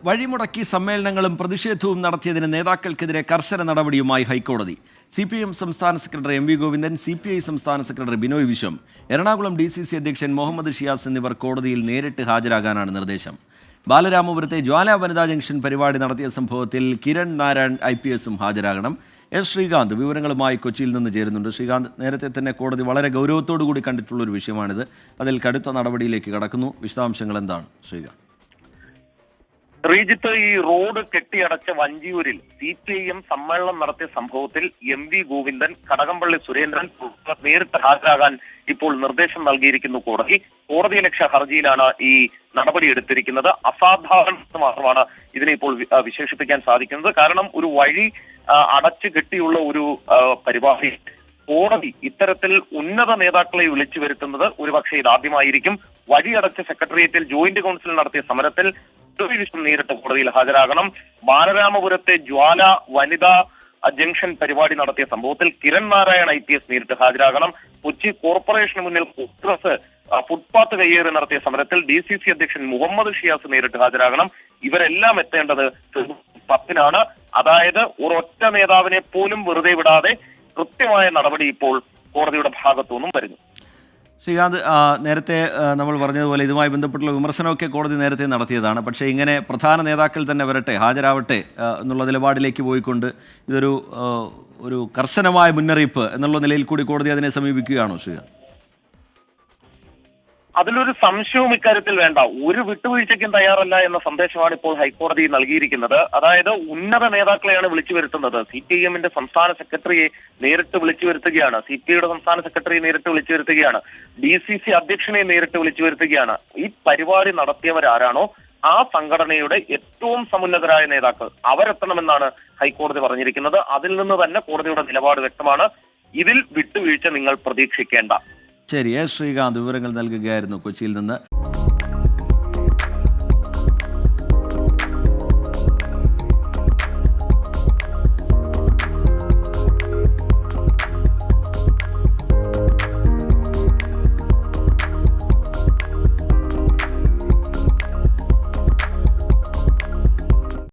വഴിമുടക്കി സമ്മേളനങ്ങളും പ്രതിഷേധവും നടത്തിയതിന് നേതാക്കൾക്കെതിരെ കർശന നടപടിയുമായി ഹൈക്കോടതി. CPM സംസ്ഥാന സെക്രട്ടറി MV ഗോവിന്ദൻ, CPI സംസ്ഥാന സെക്രട്ടറി ബിനോയ് വിശ്വം, എറണാകുളം DCC അധ്യക്ഷൻ മുഹമ്മദ് ഷിയാസ് എന്നിവർ കോടതിയിൽ നേരിട്ട് ഹാജരാകാനാണ് നിർദ്ദേശം. ബാലരാമപുരത്തെ ജ്വാല വനിതാ ജംഗ്ഷൻ പരിപാടി നടത്തിയ സംഭവത്തിൽ കിരൺ നാരായൺ IPSഉം ഹാജരാകണം. ശ്രീകാന്ത് വിവരങ്ങളുമായി കൊച്ചിയിൽ നിന്ന് ചേരുന്നുണ്ട്. ശ്രീകാന്ത്, നേരത്തെ തന്നെ കോടതി വളരെ ഗൗരവത്തോടു കൂടി കണ്ടിട്ടുള്ളൊരു വിഷയമാണിത്. അതിൽ കടുത്ത നടപടിയിലേക്ക് കടക്കുന്നു. വിശദാംശങ്ങൾ എന്താണ് ശ്രീകാന്ത്? ശ്രീജിത്ത്, ഈ റോഡ് കെട്ടിയടച്ച വഞ്ചിയൂരിൽ CPIM സമ്മേളനം നടത്തിയ സംഭവത്തിൽ MV ഗോവിന്ദൻ, കടകംപള്ളി സുരേന്ദ്രൻ നേരിട്ട് ഹാജരാകാൻ ഇപ്പോൾ നിർദ്ദേശം നൽകിയിരിക്കുന്നു കോടതി. കോടതിയലക്ഷ്യ ഹർജിയിലാണ് ഈ നടപടി എടുത്തിരിക്കുന്നത്. അസാധാരണ മാത്രമാണ് ഇതിനെ ഇപ്പോൾ വിശേഷിപ്പിക്കാൻ സാധിക്കുന്നത്. കാരണം ഒരു വഴി അടച്ചു കെട്ടിയുള്ള ഒരു പരിപാടി കോടതി ഇത്തരത്തിൽ ഉന്നത നേതാക്കളെ വിളിച്ചു വരുത്തുന്നത് ഒരുപക്ഷെ ഇതാദ്യമായിരിക്കും. വഴിയടച്ച സെക്രട്ടേറിയറ്റിൽ ജോയിന്റ് കൗൺസിൽ നടത്തിയ സമരത്തിൽ നേരിട്ട് കോടതിയിൽ ഹാജരാകണം. ബാലരാമപുരത്തെ ജ്വാല വനിതാ ജംഗ്ഷൻ പരിപാടി നടത്തിയ സംഭവത്തിൽ കിരൺ നാരായൺ IPS നേരിട്ട് ഹാജരാകണം. കൊച്ചി കോർപ്പറേഷന് മുന്നിൽ കോൺഗ്രസ് ഫുട്പാത്ത് കയ്യേറി നടത്തിയ സമരത്തിൽ DCC അധ്യക്ഷൻ മുഹമ്മദ് ഷിയാസ് നേരിട്ട് ഹാജരാകണം. ഇവരെല്ലാം എത്തേണ്ടത് 10-നാണ്. അതായത് ഒരൊറ്റ നേതാവിനെ പോലും വെറുതെ വിടാതെ കൃത്യമായ നടപടി ഇപ്പോൾ കോടതിയുടെ ഭാഗത്തുനിന്നും വരുന്നു. ശ്രീകാന്ത്, നേരത്തെ നമ്മൾ പറഞ്ഞതുപോലെ ഇതുമായി ബന്ധപ്പെട്ടുള്ള വിമർശനമൊക്കെ കോടതി നേരത്തെ നടത്തിയതാണ്. പക്ഷേ ഇങ്ങനെ പ്രധാന നേതാക്കൾ തന്നെ വരട്ടെ, ഹാജരാവട്ടെ എന്നുള്ള നിലപാടിലേക്ക് പോയിക്കൊണ്ട് ഒരു കർശനമായ മുന്നറിയിപ്പ് എന്നുള്ള നിലയിൽ കൂടി കോടതി അതിനെ സമീപിക്കുകയാണോ ശ്രീകാന്ത്? അതിലൊരു സംശയവും ഇക്കാര്യത്തിൽ വേണ്ട. ഒരു വിട്ടുവീഴ്ചയ്ക്കും തയ്യാറല്ല എന്ന സന്ദേശമാണ് ഇപ്പോൾ ഹൈക്കോടതി നൽകിയിരിക്കുന്നത്. അതായത് ഉന്നത നേതാക്കളെയാണ് വിളിച്ചു വരുത്തുന്നത്. CPIMന്റെ സംസ്ഥാന സെക്രട്ടറിയെ നേരിട്ട് വിളിച്ചു വരുത്തുകയാണ്. CPIയുടെ സംസ്ഥാന സെക്രട്ടറിയെ നേരിട്ട് വിളിച്ചു വരുത്തുകയാണ്. DCC അധ്യക്ഷനെ നേരിട്ട് വിളിച്ചു വരുത്തുകയാണ്. ഈ പരിപാടി നടത്തിയവരാരാണോ ആ സംഘടനയുടെ ഏറ്റവും സമുന്നതരായ നേതാക്കൾ അവരെത്തണമെന്നാണ് ഹൈക്കോടതി പറഞ്ഞിരിക്കുന്നത്. അതിൽ നിന്ന് തന്നെ കോടതിയുടെ നിലപാട് വ്യക്തമാണ്. ഇതിൽ വിട്ടുവീഴ്ച നിങ്ങൾ പ്രതീക്ഷിക്കേണ്ട. ശരി, ശ്രീകാന്ത് വിവരങ്ങൾ നൽകുകയായിരുന്നു കൊച്ചിയിൽ നിന്ന്.